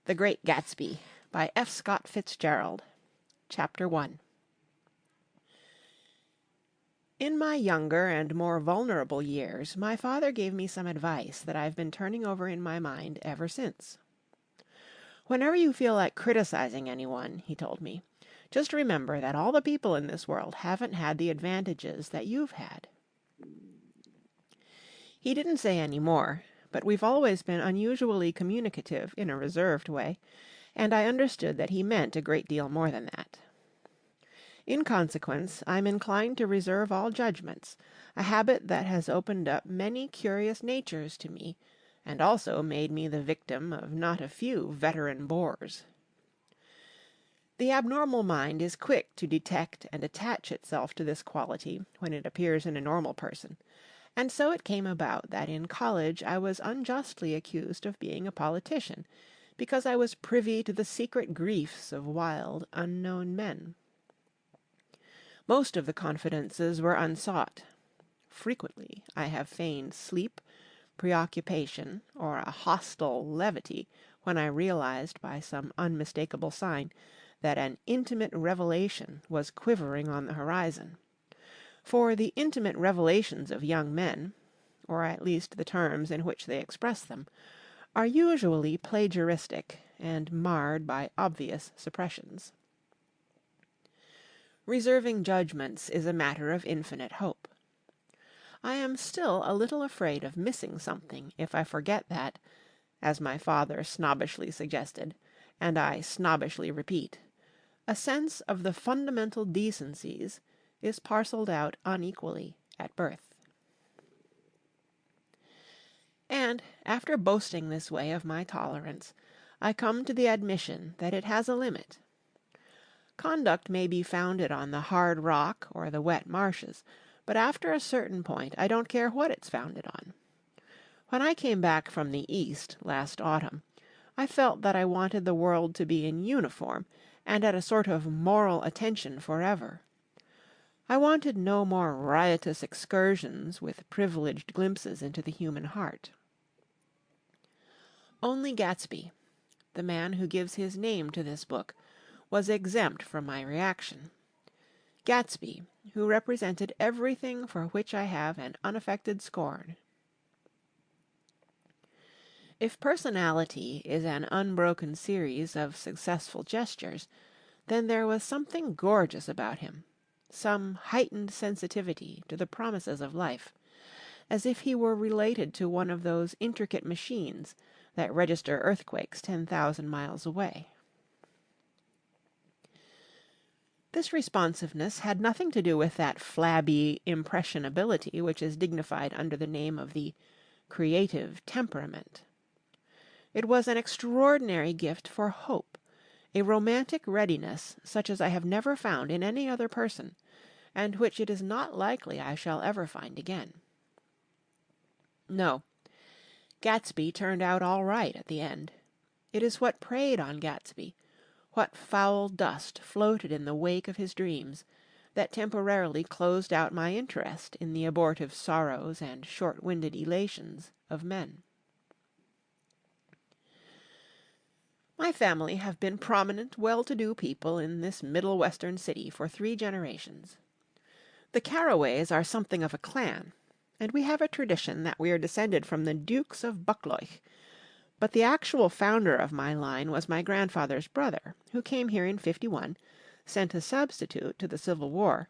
The Great Gatsby by F. Scott Fitzgerald. Chapter 1. In my younger and more vulnerable years, my father gave me some advice that I've been turning over in my mind ever since. Whenever you feel like criticizing anyone, he told me, just remember that all the people in this world haven't had the advantages that you've had. He didn't say any more, but we've always been unusually communicative in a reserved way, and I understood that he meant a great deal more than that. In consequence, I'm inclined to reserve all judgments, a habit that has opened up many curious natures to me, and also made me the victim of not a few veteran bores. The abnormal mind is quick to detect and attach itself to this quality when it appears in a normal person, and so it came about that in college I was unjustly accused of being a politician, because I was privy to the secret griefs of wild, unknown men. Most of the confidences were unsought. Frequently I have feigned sleep, preoccupation, or a hostile levity when I realized by some unmistakable sign that an intimate revelation was quivering on the horizon. For the intimate revelations of young men, or at least the terms in which they express them, are usually plagiaristic and marred by obvious suppressions. Reserving judgments is a matter of infinite hope. I am still a little afraid of missing something if I forget that, as my father snobbishly suggested, and I snobbishly repeat, a sense of the fundamental decencies is parcelled out unequally at birth. And, after boasting this way of my tolerance, I come to the admission that it has a limit. Conduct may be founded on the hard rock or the wet marshes, but after a certain point I don't care what it's founded on. When I came back from the East last autumn, I felt that I wanted the world to be in uniform and at a sort of moral attention forever. I wanted no more riotous excursions with privileged glimpses into the human heart. Only Gatsby, the man who gives his name to this book, was exempt from my reaction. Gatsby, who represented everything for which I have an unaffected scorn. If personality is an unbroken series of successful gestures, then there was something gorgeous about him, some heightened sensitivity to the promises of life, as if he were related to one of those intricate machines that register earthquakes 10,000 miles away. This responsiveness had nothing to do with that flabby impressionability which is dignified under the name of the creative temperament. It was an extraordinary gift for hope, a romantic readiness such as I have never found in any other person, and which it is not likely I shall ever find again. No, Gatsby turned out all right at the end. It is what preyed on Gatsby, what foul dust floated in the wake of his dreams, that temporarily closed out my interest in the abortive sorrows and short-winded elations of men. My family have been prominent, well-to-do people in this Middle Western city for 3 generations. The Carraways are something of a clan, and we have a tradition that we are descended from the Dukes of Buccleuch, but the actual founder of my line was my grandfather's brother, who came here in '51, sent a substitute to the Civil War,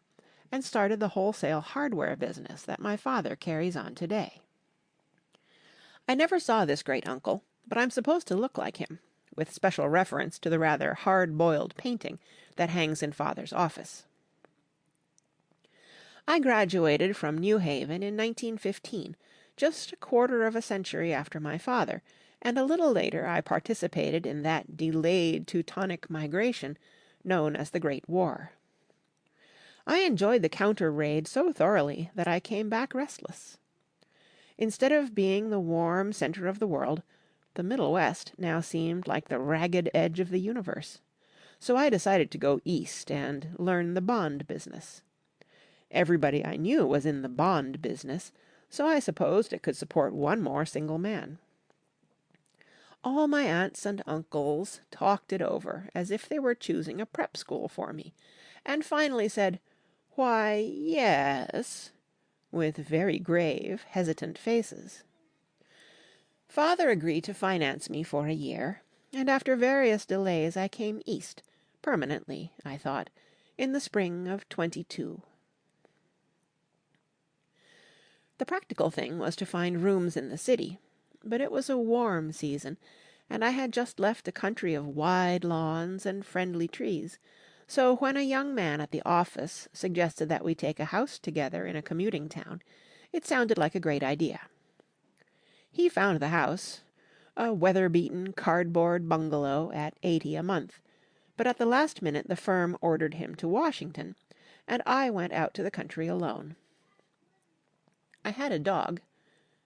and started the wholesale hardware business that my father carries on today. I never saw this great-uncle, but I'm supposed to look like him, with special reference to the rather hard-boiled painting that hangs in Father's office. I graduated from New Haven in 1915, just a quarter of a century after my father, and a little later I participated in that delayed Teutonic migration known as the Great War. I enjoyed the counter-raid so thoroughly that I came back restless. Instead of being the warm center of the world, the Middle West now seemed like the ragged edge of the universe, so I decided to go east and learn the bond business. Everybody I knew was in the bond business, so I supposed it could support one more single man. All my aunts and uncles talked it over as if they were choosing a prep school for me, and finally said, "Why, yes," with very grave, hesitant faces. Father agreed to finance me for a year, and after various delays I came East, permanently, I thought, in the spring of '22. The practical thing was to find rooms in the city, but it was a warm season, and I had just left a country of wide lawns and friendly trees, so when a young man at the office suggested that we take a house together in a commuting town, it sounded like a great idea. He found the house, a weather-beaten cardboard bungalow at $80 a month, but at the last minute the firm ordered him to Washington, and I went out to the country alone. I had a dog,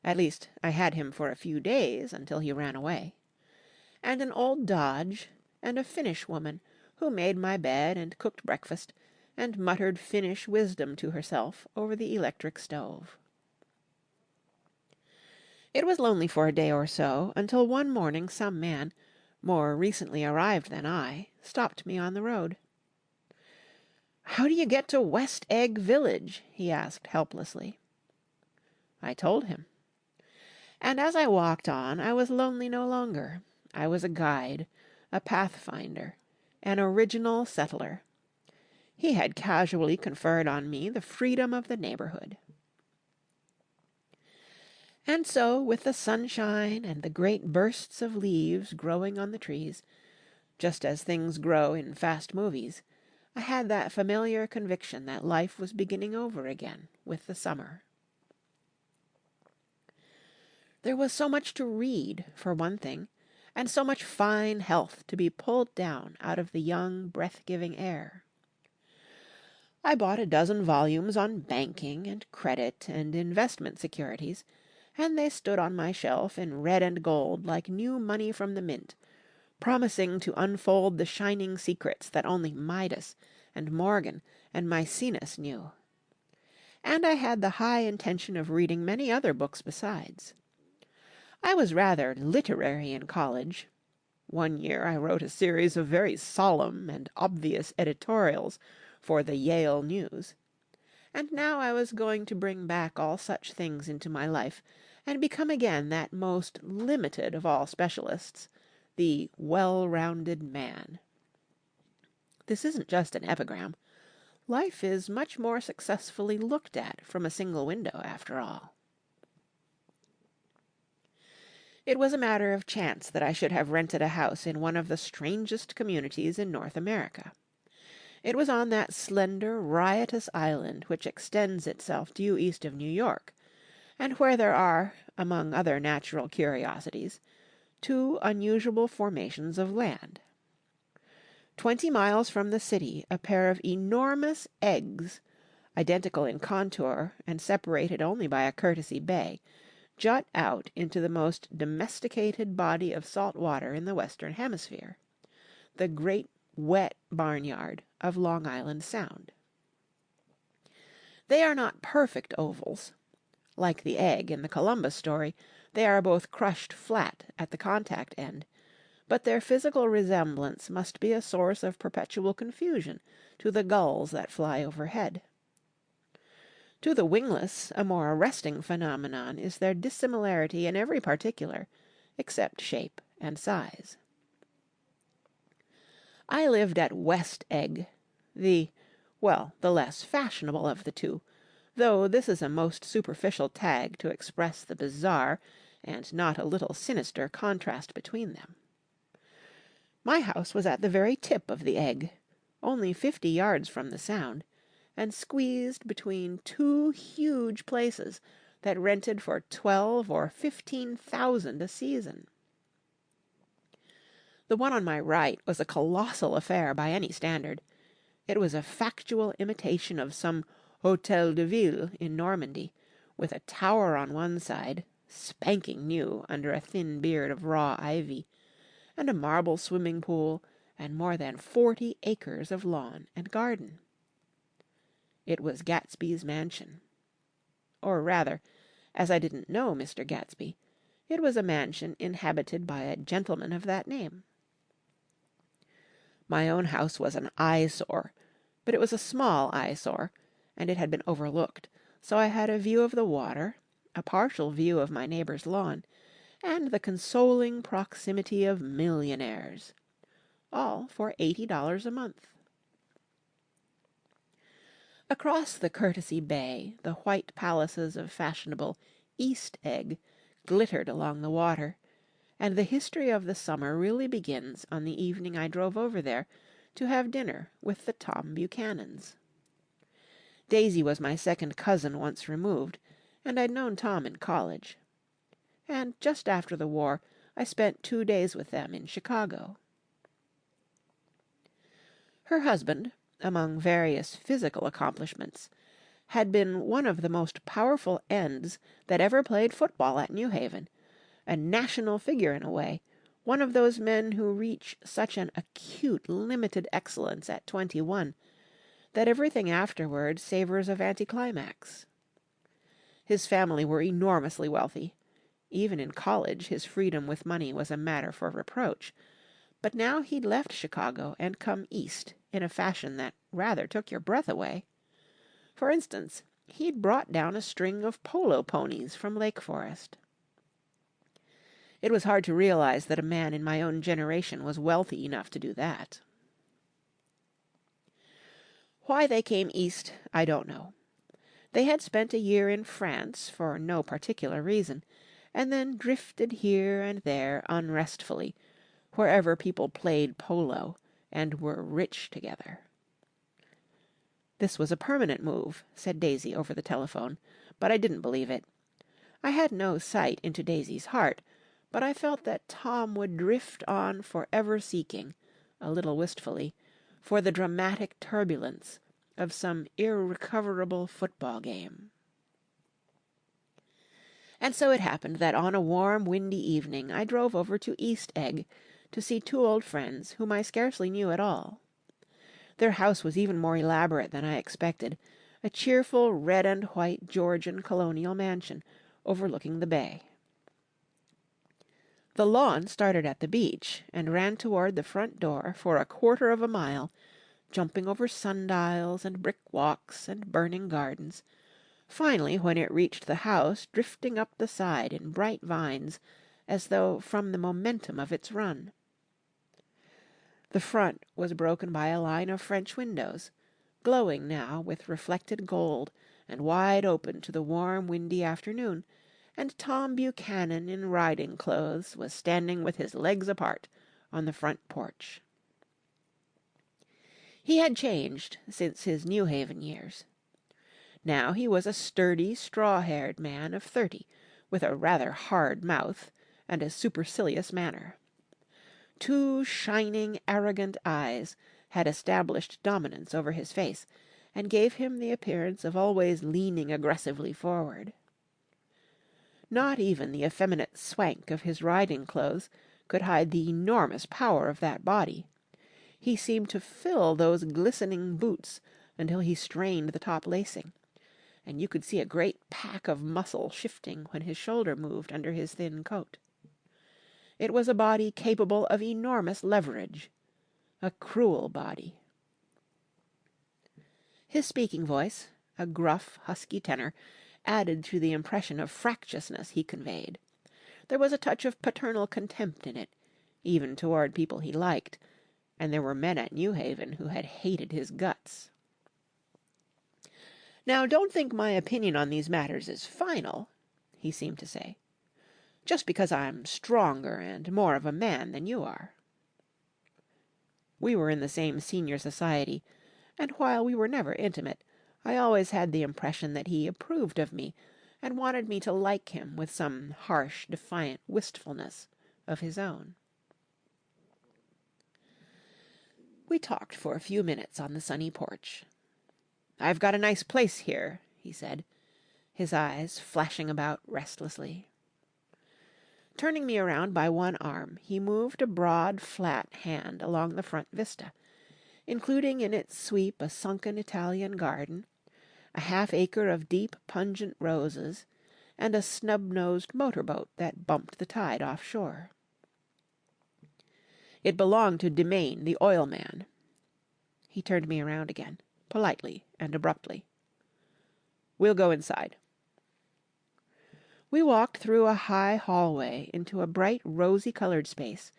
at least I had him for a few days until he ran away, and an old Dodge, and a Finnish woman who made my bed and cooked breakfast, and muttered Finnish wisdom to herself over the electric stove. It was lonely for a day or so, until one morning some man, more recently arrived than I, stopped me on the road. "How do you get to West Egg Village?" he asked helplessly. I told him. And as I walked on, I was lonely no longer. I was a guide, a pathfinder, an original settler. He had casually conferred on me the freedom of the neighborhood. And so, with the sunshine and the great bursts of leaves growing on the trees, just as things grow in fast movies, I had that familiar conviction that life was beginning over again with the summer. There was so much to read, for one thing, and so much fine health to be pulled down out of the young, breath-giving air. I bought a dozen volumes on banking and credit and investment securities, and they stood on my shelf in red and gold like new money from the mint, promising to unfold the shining secrets that only Midas and Morgan and Maecenas knew. And I had the high intention of reading many other books besides. I was rather literary in college. One year I wrote a series of very solemn and obvious editorials for the Yale News. And now I was going to bring back all such things into my life, and become again that most limited of all specialists, the well-rounded man. This isn't just an epigram. Life is much more successfully looked at from a single window, after all. It was a matter of chance that I should have rented a house in one of the strangest communities in North America. It was on that slender, riotous island which extends itself due east of New York, and where there are, among other natural curiosities, two unusual formations of land. 20 miles from the city a pair of enormous eggs, identical in contour and separated only by a courtesy bay, jut out into the most domesticated body of salt water in the Western Hemisphere, the great wet barnyard of Long Island Sound. They are not perfect ovals. Like the egg in the Columbus story, they are both crushed flat at the contact end, but their physical resemblance must be a source of perpetual confusion to the gulls that fly overhead. To the wingless, a more arresting phenomenon is their dissimilarity in every particular, except shape and size. I lived at West Egg, the less fashionable of the two, though this is a most superficial tag to express the bizarre and not a little sinister contrast between them. My house was at the very tip of the egg, only 50 yards from the Sound, and squeezed between two huge places that rented for $12,000 or $15,000 a season. The one on my right was a colossal affair by any standard. It was a factual imitation of some Hôtel de Ville in Normandy, with a tower on one side, spanking new under a thin beard of raw ivy, and a marble swimming pool, and more than 40 acres of lawn and garden. It was Gatsby's mansion. Or rather, as I didn't know Mr. Gatsby, It was a mansion inhabited by a gentleman of that name. My own house was an eyesore, but it was a small eyesore, and it had been overlooked, so I had a view of the water, a partial view of my neighbour's lawn, and the consoling proximity of millionaires. All for $80 a month. Across the Courtesy Bay, the white palaces of fashionable East Egg glittered along the water, and the history of the summer really begins on the evening I drove over there to have dinner with the Tom Buchanans. Daisy was my second cousin once removed, and I'd known Tom in college. And just after the war, I spent 2 days with them in Chicago. Her husband, among various physical accomplishments, had been one of the most powerful ends that ever played football at New Haven, a national figure in a way, one of those men who reach such an acute limited excellence at 21 that everything afterward savours of anticlimax. His family were enormously wealthy. Even in college his freedom with money was a matter for reproach, but now he'd left Chicago and come east in a fashion that rather took your breath away. For instance, he'd brought down a string of polo ponies from Lake Forest. It was hard to realize that a man in my own generation was wealthy enough to do that. Why they came east, I don't know. They had spent a year in France for no particular reason, and then drifted here and there unrestfully, wherever people played polo and were rich together. This was a permanent move, said Daisy over the telephone, but I didn't believe it. I had no sight into Daisy's heart, but I felt that Tom would drift on forever seeking, a little wistfully, for the dramatic turbulence of some irrecoverable football game. And so it happened that on a warm, windy evening I drove over to East Egg to see 2 old friends whom I scarcely knew at all. Their house was even more elaborate than I expected, a cheerful red and white Georgian colonial mansion overlooking the bay. The lawn started at the beach and ran toward the front door for a quarter of a mile, jumping over sundials and brick walks and burning gardens, finally, when it reached the house, drifting up the side in bright vines, as though from the momentum of its run. The front was broken by a line of French windows, glowing now with reflected gold and wide open to the warm, windy afternoon, and Tom Buchanan in riding clothes was standing with his legs apart on the front porch. He had changed since his New Haven years. Now he was a sturdy, straw-haired man of 30, with a rather hard mouth and a supercilious manner. 2 shining, arrogant eyes had established dominance over his face, and gave him the appearance of always leaning aggressively forward. Not even the effeminate swank of his riding clothes could hide the enormous power of that body. He seemed to fill those glistening boots until he strained the top lacing, and you could see a great pack of muscle shifting when his shoulder moved under his thin coat. It was a body capable of enormous leverage, a cruel body. His speaking voice, a gruff, husky tenor, added to the impression of fractiousness he conveyed. There was a touch of paternal contempt in it, even toward people he liked, and there were men at New Haven who had hated his guts. "Now, don't think my opinion on these matters is final," he seemed to say, "just because I'm stronger and more of a man than you are." We were in the same senior society, and while we were never intimate, I always had the impression that he approved of me and wanted me to like him with some harsh, defiant wistfulness of his own. We talked for a few minutes on the sunny porch. "I've got a nice place here," he said, his eyes flashing about restlessly. Turning me around by one arm, he moved a broad, flat hand along the front vista, including in its sweep a sunken Italian garden, a half-acre of deep, pungent roses, and a snub-nosed motorboat that bumped the tide offshore. It belonged to Demain, the oilman. He turned me around again, politely and abruptly. "We'll go inside." We walked through a high hallway into a bright rosy-coloured space,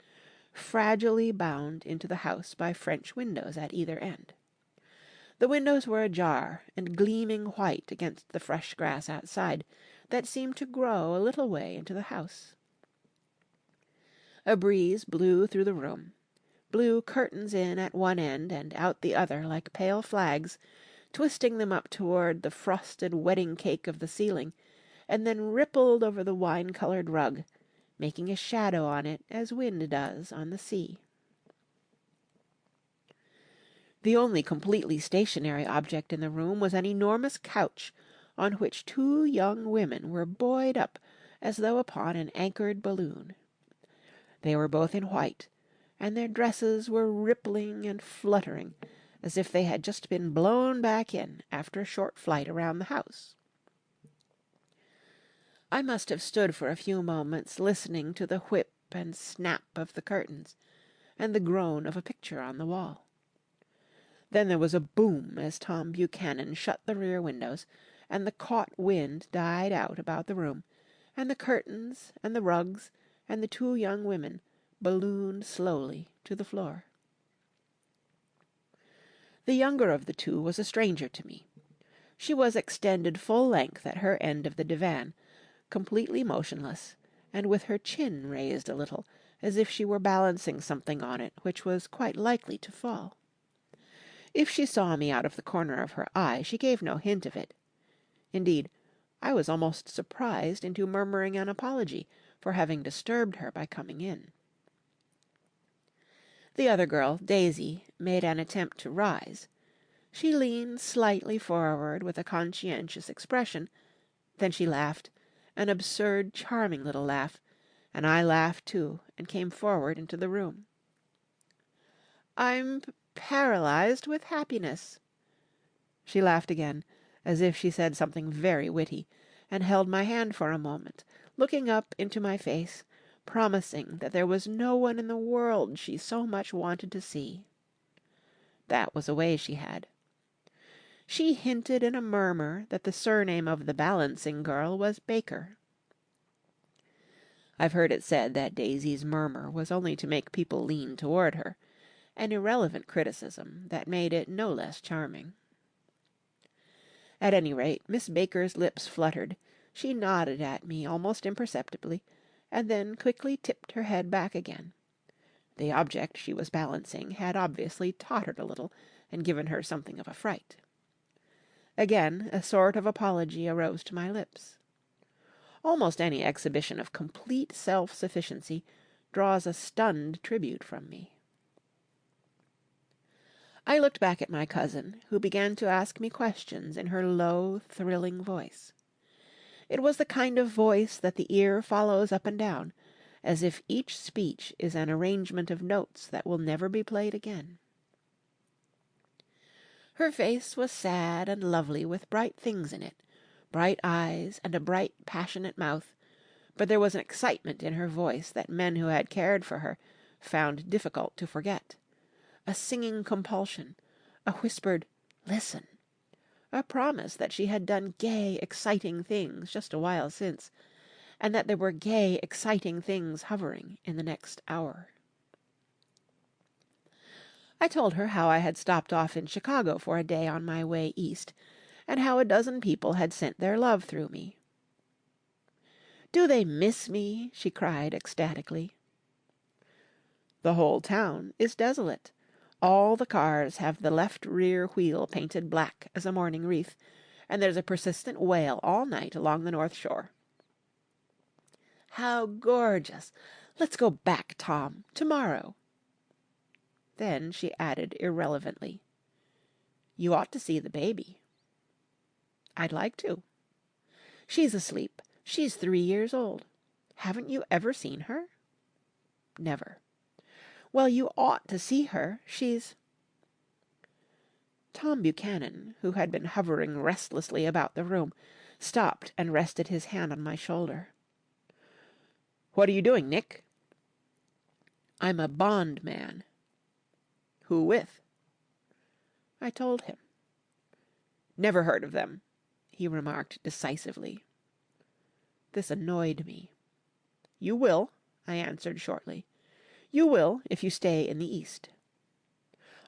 fragilely bound into the house by French windows at either end. The windows were ajar and gleaming white against the fresh grass outside that seemed to grow a little way into the house. A breeze blew through the room, blew curtains in at one end and out the other like pale flags, twisting them up toward the frosted wedding cake of the ceiling, and then rippled over the wine-coloured rug, making a shadow on it as wind does on the sea. The only completely stationary object in the room was an enormous couch on which two young women were buoyed up as though upon an anchored balloon. They were both in white, and their dresses were rippling and fluttering as if they had just been blown back in after a short flight around the house. I must have stood for a few moments listening to the whip and snap of the curtains and the groan of a picture on the wall. Then there was a boom as Tom Buchanan shut the rear windows, and the caught wind died out about the room, and the curtains and the rugs and the two young women ballooned slowly to the floor. The younger of the two was a stranger to me. She was extended full length at her end of the divan, completely motionless, and with her chin raised a little, as if she were balancing something on it which was quite likely to fall. If she saw me out of the corner of her eye, she gave no hint of it. Indeed, I was almost surprised into murmuring an apology for having disturbed her by coming in. The other girl, Daisy, made an attempt to rise. She leaned slightly forward with a conscientious expression. Then she laughed, an absurd, charming little laugh, and I laughed too, and came forward into the room. "I'm paralyzed with happiness." She laughed again, as if she said something very witty, and held my hand for a moment, looking up into my face, promising that there was no one in the world she so much wanted to see. That was a way she had. She hinted in a murmur that the surname of the balancing girl was Baker. I've heard it said that Daisy's murmur was only to make people lean toward her, an irrelevant criticism that made it no less charming. At any rate, Miss Baker's lips fluttered, she nodded at me almost imperceptibly, and then quickly tipped her head back again. The object she was balancing had obviously tottered a little and given her something of a fright. Again a sort of apology arose to my lips. Almost any exhibition of complete self-sufficiency draws a stunned tribute from me. I looked back at my cousin, who began to ask me questions in her low, thrilling voice. It was the kind of voice that the ear follows up and down, as if each speech is an arrangement of notes that will never be played again. Her face was sad and lovely with bright things in it, bright eyes and a bright, passionate mouth, but there was an excitement in her voice that men who had cared for her found difficult to forget. A singing compulsion, a whispered "listen," a promise that she had done gay, exciting things just a while since, and that there were gay, exciting things hovering in the next hour. I told her how I had stopped off in Chicago for a day on my way east, and how a dozen people had sent their love through me. "Do they miss me?" she cried ecstatically. "The whole town is desolate. All the cars have the left rear wheel painted black as a mourning wreath, and there's a persistent wail all night along the North Shore." "How gorgeous! Let's go back, Tom, tomorrow." Then she added irrelevantly, "You ought to see the baby." "I'd like to." "She's asleep. She's 3 years old. Haven't you ever seen her?" "Never." "Well, you ought to see her. She's—" Tom Buchanan, who had been hovering restlessly about the room, stopped and rested his hand on my shoulder. "What are you doing, Nick?" "I'm a bondman." "Who with?" I told him. "Never heard of them," he remarked decisively. This annoyed me. "You will," I answered shortly. "You will if you stay in the East."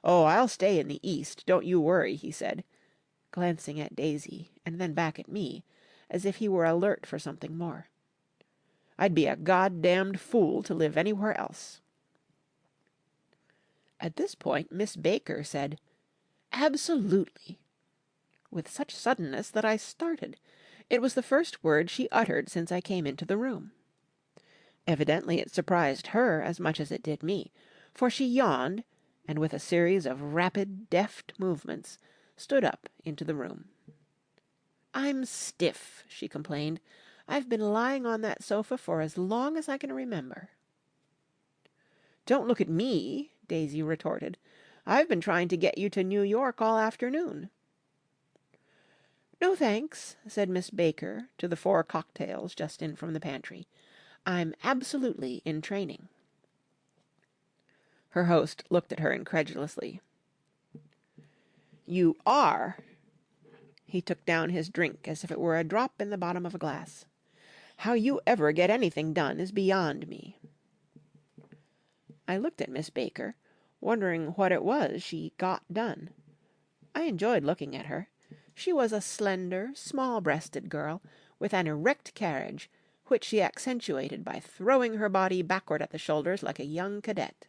"Oh, I'll stay in the East, don't you worry," he said, glancing at Daisy and then back at me, as if he were alert for something more. "I'd be a goddamned fool to live anywhere else." At this point Miss Baker said, "Absolutely," with such suddenness that I started. It was the first word she uttered since I came into the room. Evidently it surprised her as much as it did me, for she yawned, and with a series of rapid, deft movements, stood up into the room. "I'm stiff," she complained. "I've been lying on that sofa for as long as I can remember." "Don't look at me," Daisy retorted. "I've been trying to get you to New York all afternoon." "No, thanks," said Miss Baker to the 4 cocktails just in from the pantry. "I'm absolutely in training." Her host looked at her incredulously. "You are?" He took down his drink as if it were a drop in the bottom of a glass. "How you ever get anything done is beyond me." I looked at Miss Baker, wondering what it was she got done. I enjoyed looking at her. She was a slender, small-breasted girl, with an erect carriage, which she accentuated by throwing her body backward at the shoulders like a young cadet.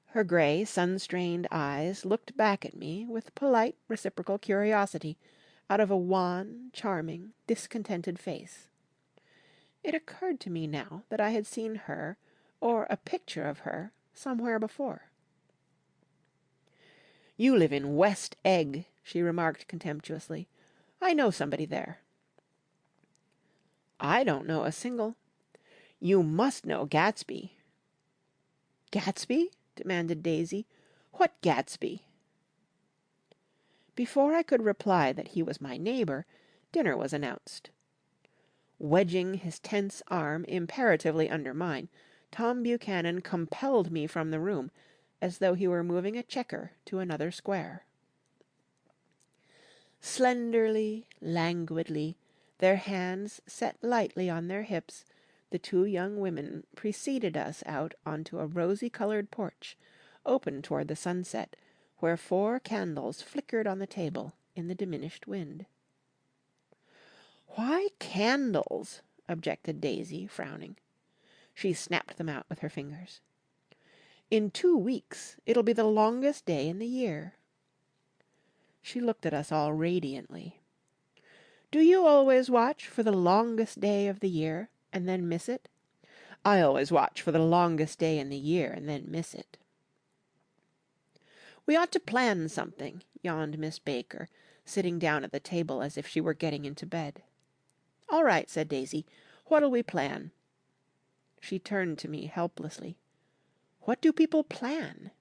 Her grey, sun-strained eyes looked back at me with polite, reciprocal curiosity out of a wan, charming, discontented face. It occurred to me now that I had seen her, or a picture of her, somewhere before. "You live in West Egg," she remarked contemptuously. "I know somebody there." "I don't know a single—" "You must know Gatsby." "Gatsby?" demanded Daisy. "What Gatsby?" Before I could reply that he was my neighbour, dinner was announced. Wedging his tense arm imperatively under mine, Tom Buchanan compelled me from the room, as though he were moving a checker to another square. Slenderly, languidly, their hands set lightly on their hips, the 2 young women preceded us out onto a rosy-coloured porch, open toward the sunset, where 4 candles flickered on the table in the diminished wind. "Why candles?" objected Daisy, frowning. She snapped them out with her fingers. "In 2 weeks it'll be the longest day in the year." She looked at us all radiantly. "Do you always watch for the longest day of the year and then miss it? I always watch for the longest day in the year and then miss it." "We ought to plan something," yawned Miss Baker, sitting down at the table as if she were getting into bed. "All right," said Daisy. "What'll we plan?" She turned to me helplessly. "What do people plan?"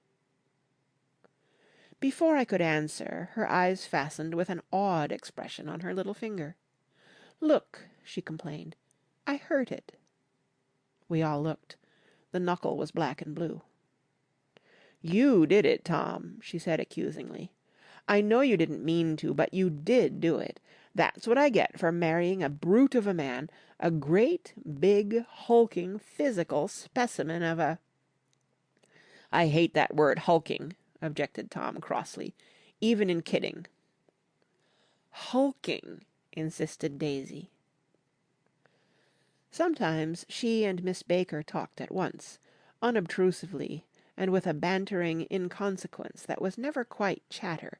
Before I could answer, her eyes fastened with an awed expression on her little finger. "Look," she complained. "I hurt it." We all looked. The knuckle was black and blue. "You did it, Tom," she said accusingly. "I know you didn't mean to, but you did do it. That's what I get for marrying a brute of a man, a great, big, hulking, physical specimen of a—" "I hate that word hulking," objected Tom crossly, "even in kidding." "Hulking," insisted Daisy. Sometimes she and Miss Baker talked at once, unobtrusively and with a bantering inconsequence that was never quite chatter,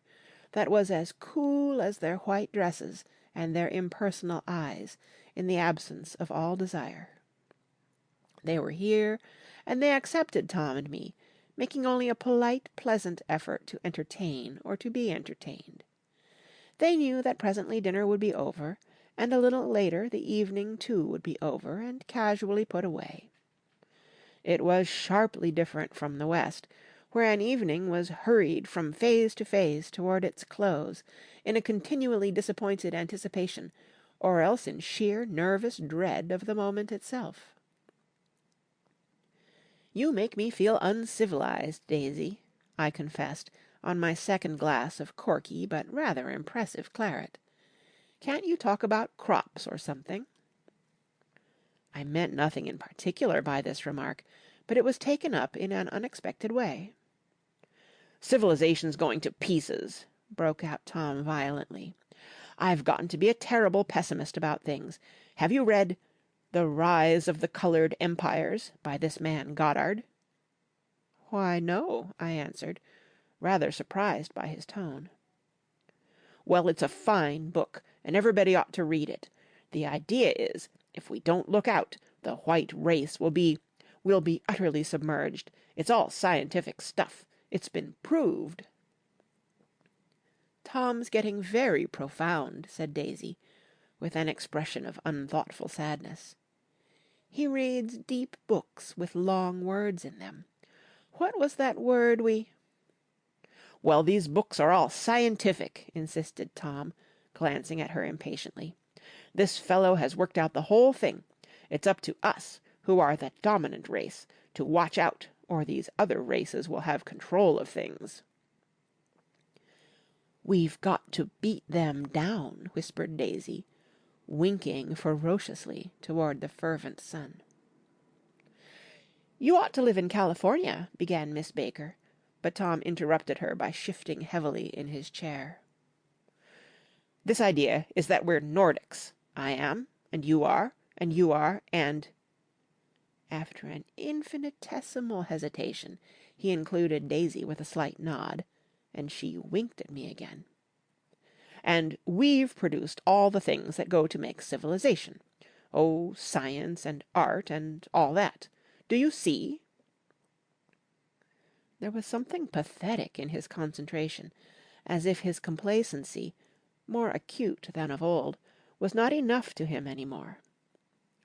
that was as cool as their white dresses and their impersonal eyes in the absence of all desire. They were here, and they accepted Tom and me, making only a polite, pleasant effort to entertain or to be entertained. They knew that presently dinner would be over, and a little later the evening too would be over and casually put away. It was sharply different from the West, where an evening was hurried from phase to phase toward its close, in a continually disappointed anticipation, or else in sheer nervous dread of the moment itself. "You make me feel uncivilized, Daisy," I confessed, on my second glass of corky but rather impressive claret. "Can't you talk about crops or something?" I meant nothing in particular by this remark, but it was taken up in an unexpected way. "Civilization's going to pieces," broke out Tom violently. "I've gotten to be a terrible pessimist about things. Have you read The Rise of the Coloured Empires by this man Goddard?" "Why, no," I answered, rather surprised by his tone. "Well, it's a fine book, and everybody ought to read it. The idea is, if we don't look out, the white race will be utterly submerged. It's all scientific stuff. It's been proved." "Tom's getting very profound," said Daisy, with an expression of unthoughtful sadness. "He reads deep books with long words in them. What was that word we—" "Well, these books are all scientific," insisted Tom, glancing at her impatiently. "This fellow has worked out the whole thing. It's up to us, who are the dominant race, to watch out, or these other races will have control of things." "We've got to beat them down," whispered Daisy, winking ferociously toward the fervent sun. "You ought to live in California," began Miss Baker, but Tom interrupted her by shifting heavily in his chair. "This idea is that we're Nordics. I am, and you are, and you are, and—" After an infinitesimal hesitation, he included Daisy with a slight nod, and she winked at me again. "And we've produced all the things that go to make civilization. Oh, science and art and all that. Do you see?" There was something pathetic in his concentration, as if his complacency, more acute than of old, was not enough to him any more.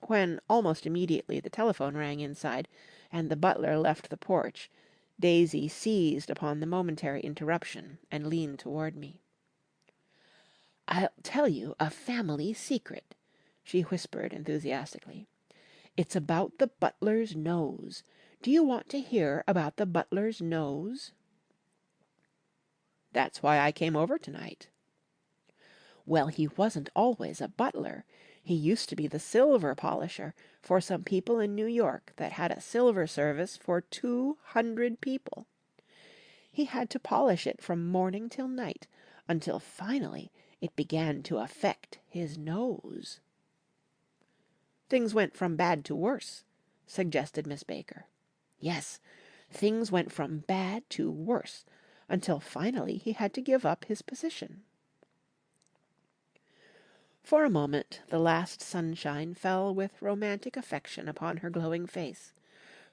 When, almost immediately, the telephone rang inside, and the butler left the porch, Daisy seized upon the momentary interruption and leaned toward me. "I'll tell you a family secret," she whispered enthusiastically. "It's about the butler's nose. Do you want to hear about the butler's nose?" "That's why I came over tonight." "Well, he wasn't always a butler. He used to be the silver polisher for some people in New York that had a silver service for 200 people. He had to polish it from morning till night, until finally it began to affect his nose." "Things went from bad to worse," suggested Miss Baker. "Yes, things went from bad to worse, until finally he had to give up his position." For a moment the last sunshine fell with romantic affection upon her glowing face.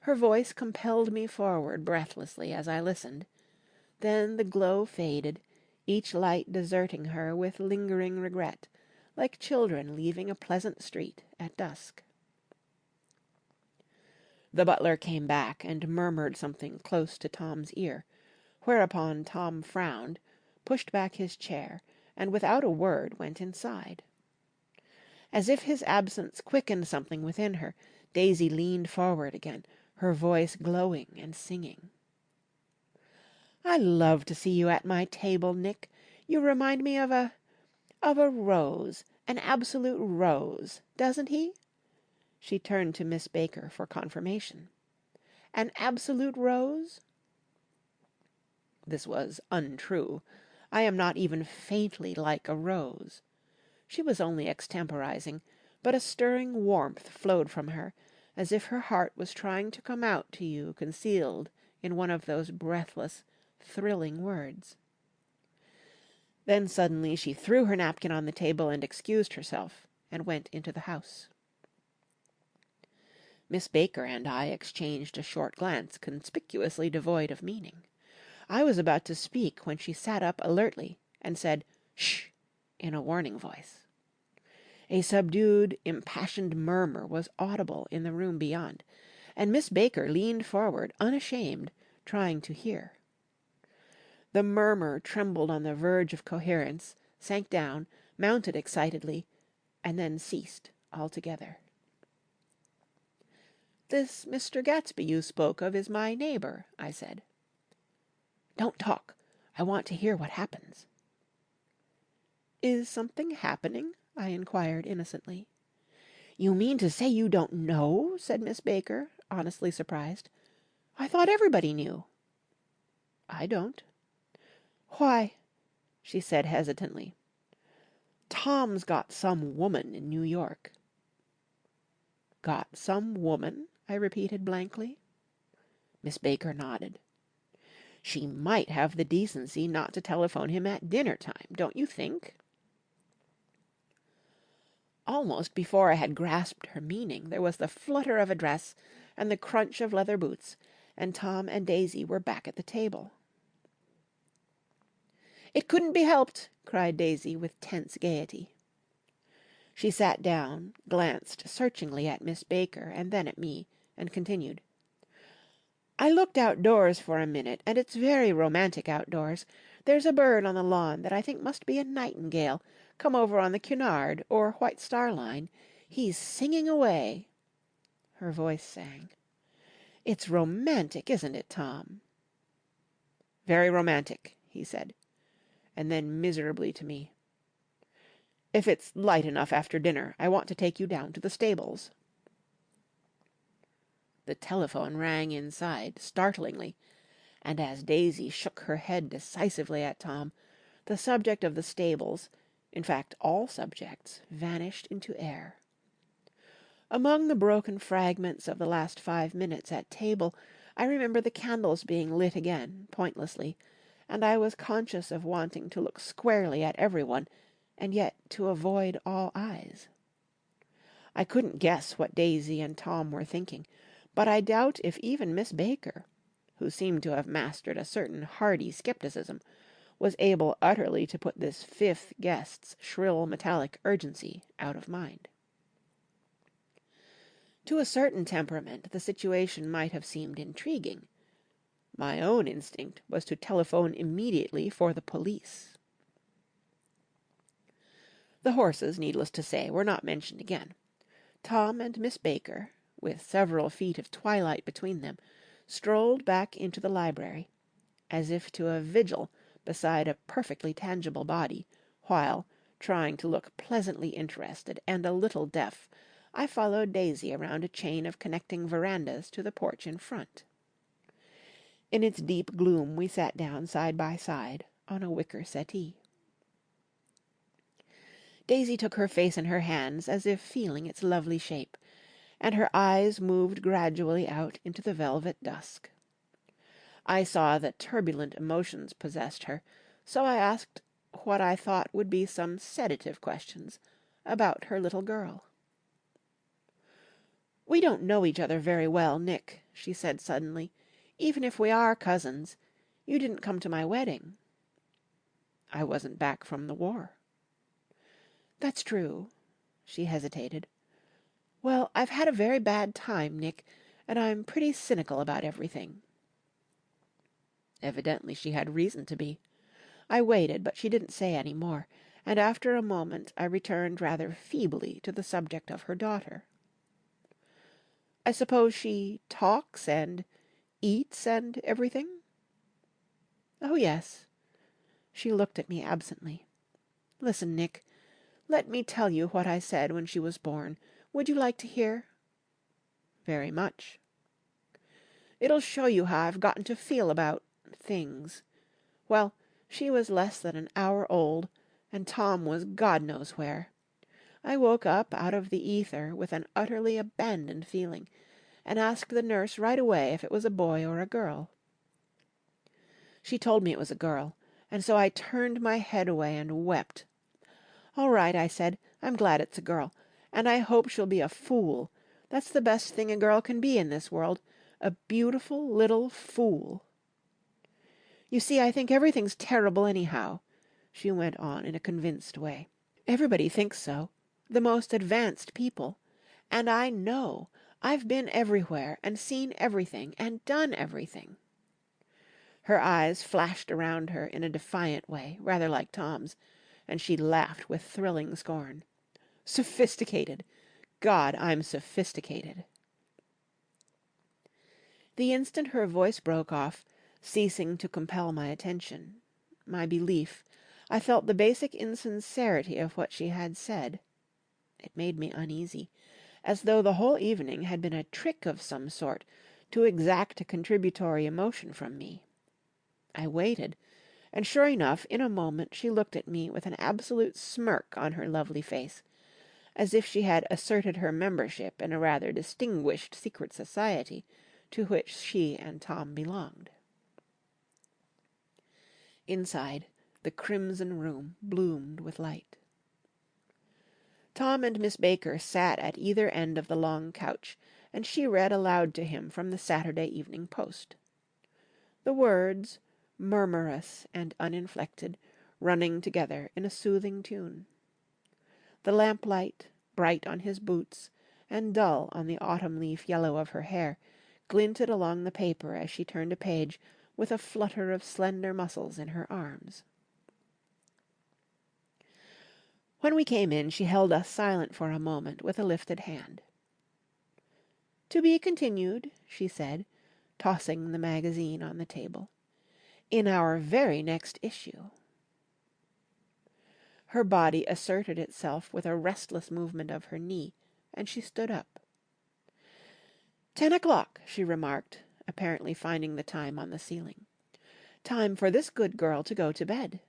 Her voice compelled me forward breathlessly as I listened. Then the glow faded, each light deserting her with lingering regret, like children leaving a pleasant street at dusk. The butler came back and murmured something close to Tom's ear, whereupon Tom frowned, pushed back his chair, and without a word went inside. As if his absence quickened something within her, Daisy leaned forward again, her voice glowing and singing. "I love to see you at my table, Nick. You remind me of a rose, an absolute rose, doesn't he?" She turned to Miss Baker for confirmation. "An absolute rose?" This was untrue. I am not even faintly like a rose. She was only extemporizing, but a stirring warmth flowed from her, as if her heart was trying to come out to you concealed in one of those breathless, thrilling words. Then suddenly she threw her napkin on the table and excused herself, and went into the house. Miss Baker and I exchanged a short glance conspicuously devoid of meaning. I was about to speak when she sat up alertly and said, "Shh!" in a warning voice. A subdued, impassioned murmur was audible in the room beyond, and Miss Baker leaned forward, unashamed, trying to hear. The murmur trembled on the verge of coherence, sank down, mounted excitedly, and then ceased altogether. "This Mr. Gatsby you spoke of is my neighbour," I said. "Don't talk. I want to hear what happens." "Is something happening?" I inquired innocently. "You mean to say you don't know?" said Miss Baker, honestly surprised. "I thought everybody knew." "I don't." "Why," she said hesitantly, "Tom's got some woman in New York." "Got some woman?" I repeated blankly. Miss Baker nodded. "She might have the decency not to telephone him at dinner time, don't you think?" Almost before I had grasped her meaning, there was the flutter of a dress and the crunch of leather boots, and Tom and Daisy were back at the table. "It couldn't be helped!" cried Daisy with tense gaiety. She sat down, glanced searchingly at Miss Baker and then at me, and continued. "I looked outdoors for a minute, and it's very romantic outdoors. There's a bird on the lawn that I think must be a nightingale, come over on the Cunard or White Star Line. He's singing away." Her voice sang. "It's romantic, isn't it, Tom?" "Very romantic," he said, and then miserably to me. "If it's light enough after dinner, I want to take you down to the stables." The telephone rang inside, startlingly, and as Daisy shook her head decisively at Tom, the subject of the stables, in fact all subjects, vanished into air. Among the broken fragments of the last 5 minutes at table, I remember the candles being lit again, pointlessly, and I was conscious of wanting to look squarely at everyone, and yet to avoid all eyes. I couldn't guess what Daisy and Tom were thinking, but I doubt if even Miss Baker, who seemed to have mastered a certain hardy skepticism, was able utterly to put this fifth guest's shrill metallic urgency out of mind. To a certain temperament the situation might have seemed intriguing. My own instinct was to telephone immediately for the police. The horses, needless to say, were not mentioned again. Tom and Miss Baker, with several feet of twilight between them, strolled back into the library, as if to a vigil beside a perfectly tangible body, while, trying to look pleasantly interested and a little deaf, I followed Daisy around a chain of connecting verandas to the porch in front. In its deep gloom we sat down side by side on a wicker settee. Daisy took her face in her hands as if feeling its lovely shape, and her eyes moved gradually out into the velvet dusk. I saw that turbulent emotions possessed her, so I asked what I thought would be some sedative questions about her little girl. "We don't know each other very well, Nick," she said suddenly, "even if we are cousins. You didn't come to my wedding." "I wasn't back from the war." "That's true." She hesitated. "Well, I've had a very bad time, Nick, and I'm pretty cynical about everything." Evidently she had reason to be. I waited, but she didn't say any more, and after a moment I returned rather feebly to the subject of her daughter. "I suppose she talks and eats and everything?" "Oh, yes." She looked at me absently. "Listen, Nick. Let me tell you what I said when she was born. Would you like to hear?" "Very much." "It'll show you how I've gotten to feel about things. Well, she was less than an hour old, and Tom was God knows where. I woke up out of the ether with an utterly abandoned feeling, and asked the nurse right away if it was a boy or a girl. She told me it was a girl, and so I turned my head away and wept. 'All right,' I said, 'I'm glad it's a girl, and I hope she'll be a fool. That's the best thing a girl can be in this world, a beautiful little fool.' You see, I think everything's terrible anyhow," she went on in a convinced way. "Everybody thinks so, the most advanced people. And I know. I've been everywhere and seen everything and done everything. Her eyes flashed around her in a defiant way, rather like Tom's, and she laughed with thrilling scorn. Sophisticated! God, I'm sophisticated. The instant her voice broke off, ceasing to compel my attention, my belief, I felt the basic insincerity of what she had said. It made me uneasy, as though the whole evening had been a trick of some sort to exact a contributory emotion from me. I waited, and sure enough, in a moment she looked at me with an absolute smirk on her lovely face, as if she had asserted her membership in a rather distinguished secret society to which she and Tom belonged. Inside, the crimson room bloomed with light. Tom and Miss Baker sat at either end of the long couch, and she read aloud to him from the Saturday Evening Post. The words, murmurous and uninflected, running together in a soothing tune. The lamplight, bright on his boots, and dull on the autumn-leaf yellow of her hair, glinted along the paper as she turned a page with a flutter of slender muscles in her arms. When we came in, she held us silent for a moment with a lifted hand. "To be continued," she said, tossing the magazine on the table, "in our very next issue." Her body asserted itself with a restless movement of her knee, and she stood up. 10 o'clock, she remarked, apparently finding the time on the ceiling. "Time for this good girl to go to bed."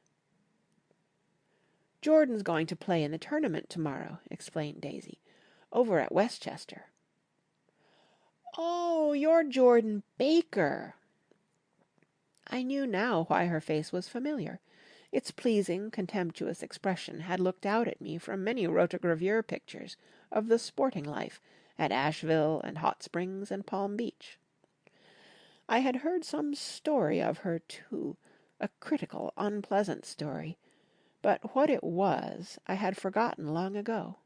"Jordan's going to play in the tournament tomorrow," explained Daisy, "over at Westchester." "Oh, you're Jordan Baker!" I knew now why her face was familiar. Its pleasing, contemptuous expression had looked out at me from many rotogravure pictures of the sporting life at Asheville and Hot Springs and Palm Beach. I had heard some story of her, too, a critical, unpleasant story, but what it was I had forgotten long ago.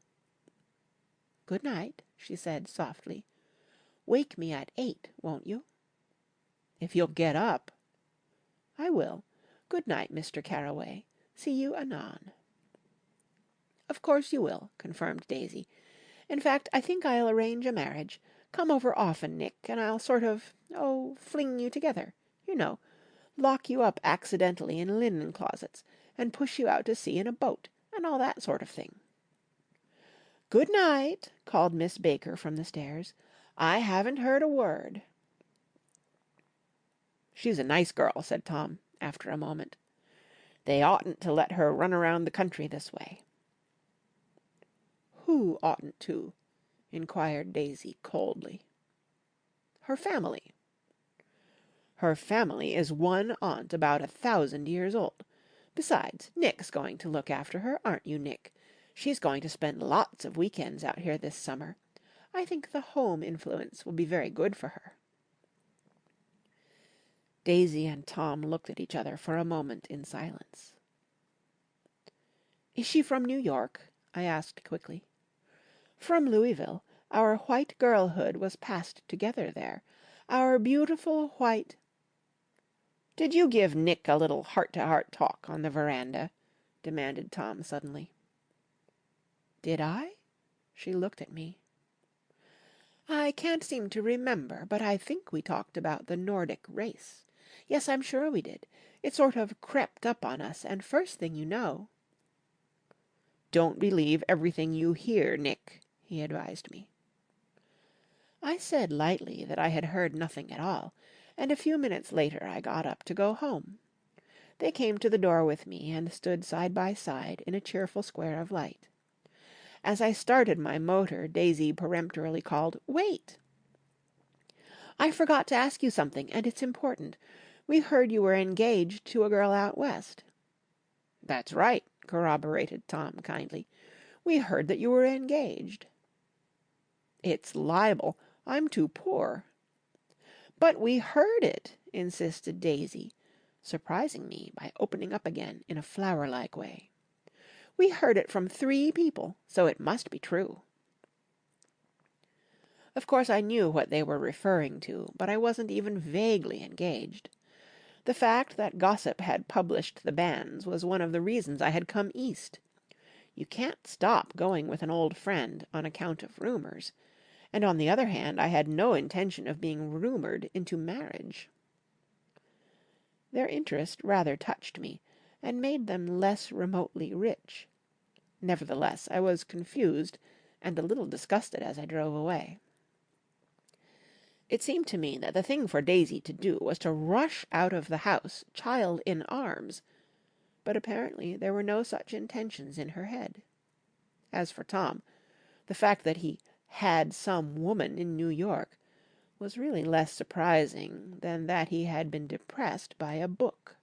"Good night," she said softly. "Wake me at 8, won't you?" "If you'll get up." "I will. Good night, Mr. Carraway. See you anon." "Of course you will," confirmed Daisy. "In fact, I think I'll arrange a marriage. Come over often, Nick, and I'll sort of, fling you together. You know, lock you up accidentally in linen closets, and push you out to sea in a boat, and all that sort of thing." "Good night," called Miss Baker from the stairs. "I haven't heard a word." "She's a nice girl," said Tom, after a moment. "They oughtn't to let her run around the country this way." "Who oughtn't to?" inquired Daisy coldly. "Her family." "Her family is one aunt about 1,000 years old. Besides, Nick's going to look after her, aren't you, Nick? She's going to spend lots of weekends out here this summer. I think the home influence will be very good for her." Daisy and Tom looked at each other for a moment in silence. "Is she from New York?" I asked quickly. "From Louisville. Our white girlhood was passed together there. Our beautiful white—" "Did you give Nick a little heart-to-heart talk on the veranda?" demanded Tom suddenly. "Did I?" She looked at me. "I can't seem to remember, but I think we talked about the Nordic race. Yes, I'm sure we did. It sort of crept up on us, and first thing you know—" "Don't believe everything you hear, Nick," he advised me. I said lightly that I had heard nothing at all, and a few minutes later I got up to go home. They came to the door with me and stood side by side in a cheerful square of light. As I started my motor, Daisy peremptorily called, "Wait!" "I forgot to ask you something, and it's important. We heard you were engaged to a girl out west." "That's right," corroborated Tom kindly. "We heard that you were engaged." "It's libel. I'm too poor." "But we heard it," insisted Daisy, surprising me by opening up again in a flower-like way. "We heard it from 3 people, so it must be true." Of course I knew what they were referring to, but I wasn't even vaguely engaged. The fact that gossip had published the banns was one of the reasons I had come East. You can't stop going with an old friend on account of rumours, and on the other hand I had no intention of being rumoured into marriage. Their interest rather touched me, and made them less remotely rich. Nevertheless, I was confused and a little disgusted as I drove away. It seemed to me that the thing for Daisy to do was to rush out of the house, child in arms, but apparently there were no such intentions in her head. As for Tom, the fact that he had some woman in New York was really less surprising than that he had been depressed by a book.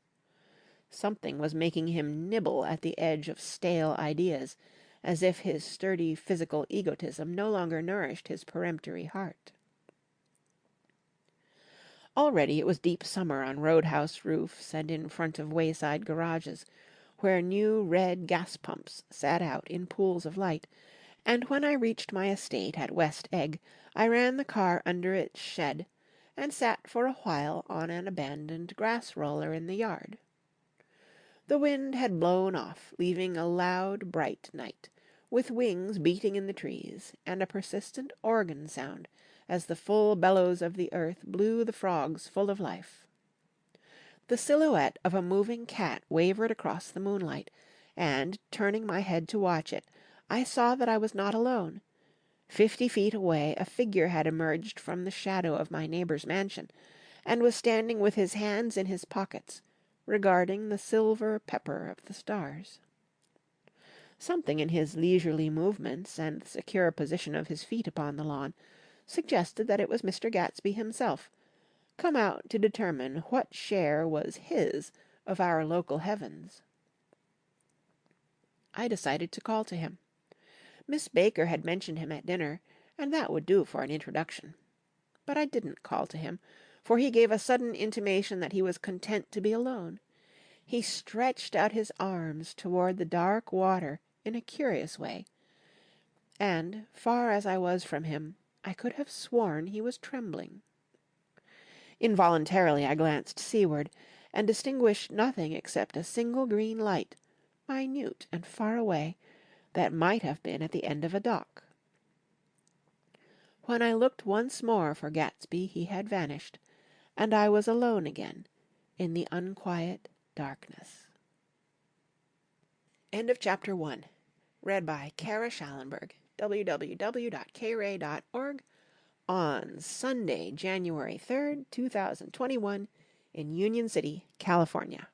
Something was making him nibble at the edge of stale ideas, as if his sturdy physical egotism no longer nourished his peremptory heart. Already it was deep summer on roadhouse roofs and in front of wayside garages, where new red gas pumps sat out in pools of light, and when I reached my estate at West Egg, I ran the car under its shed, and sat for a while on an abandoned grass roller in the yard. The wind had blown off, leaving a loud, bright night, with wings beating in the trees, and a persistent organ sound as the full bellows of the earth blew the frogs full of life. The silhouette of a moving cat wavered across the moonlight, and, turning my head to watch it, I saw that I was not alone. 50 feet away a figure had emerged from the shadow of my neighbour's mansion, and was standing with his hands in his pockets, regarding the silver pepper of the stars. Something in his leisurely movements and the secure position of his feet upon the lawn suggested that it was Mr. Gatsby himself, come out to determine what share was his of our local heavens. I decided to call to him. Miss Baker had mentioned him at dinner, and that would do for an introduction. But I didn't call to him, for he gave a sudden intimation that he was content to be alone. He stretched out his arms toward the dark water in a curious way, and, far as I was from him, I could have sworn he was trembling. Involuntarily I glanced seaward, and distinguished nothing except a single green light, minute and far away, that might have been at the end of a dock. When I looked once more for Gatsby, he had vanished, and I was alone again in the unquiet darkness. End of Chapter 1. Read by Kara Schallenberg. www.kray.org. On Sunday, January 3rd, 2021, in Union City, California.